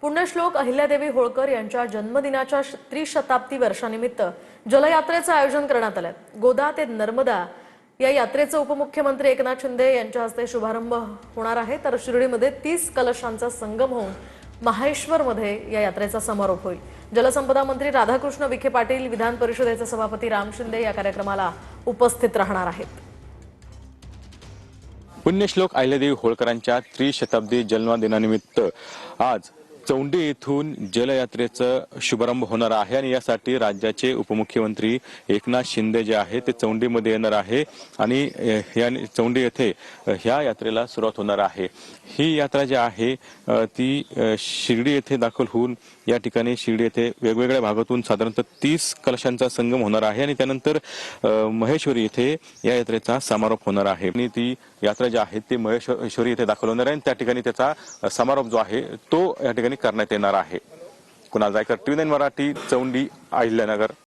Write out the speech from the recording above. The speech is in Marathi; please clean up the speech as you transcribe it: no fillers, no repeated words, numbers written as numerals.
पुण्यश्लोक अहिल्यादेवी होळकर यांच्या जन्मदिनाच्या त्रिशताब्दी वर्षानिमित्त जलयात्रेचं आयोजन करण्यात आलंय। गोदा ते नर्मदा या यात्रेचा उपमुख्यमंत्री एकनाथ शिंदे यांच्या हस्ते शुभारंभ होणार आहे, तर शिर्डीमध्ये 30 कलशांचा संगम होऊन माहेश्वरमध्ये या यात्रेचा समारोप होईल। जलसंपदा मंत्री राधाकृष्ण विखे पाटील, विधान परिषदेचे सभापती राम शिंदे या कार्यक्रमाला उपस्थित राहणार आहेत। पुण्यश्लोक अहिल्यादेवी होळकरांच्या त्रिशताब्दी जन्मदिनानिमित्त आज चौंडी येथून जलयात्रेचा शुभारंभ होणार आहे आणि यासाठी राज्याचे उपमुख्यमंत्री एकनाथ शिंदे जे आहे ते चौंडीमध्ये येणार आहे आणि या चौंडी येथे ह्या यात्रेला सुरुवात होणार आहे। ही यात्रा जी आहे ती शिर्डी येथे दाखल होऊन या ठिकाणी शिर्डी येथे वेगवेगळ्या भागातून साधारणतः 30 कलशांचा संगम होणार आहे आणि त्यानंतर महेश्वरी येथे या यात्रेचा समारोप होणार आहे आणि ती यात्रा जी आहे ती महेश्वरी येथे दाखल होणार आहे आणि त्या ठिकाणी त्याचा समारोप जो आहे तो या ठिकाणी करण्यात येणार आहे। कुणाल जायकर, TV9 मराठी, चौंडी, अहिल्यानगर।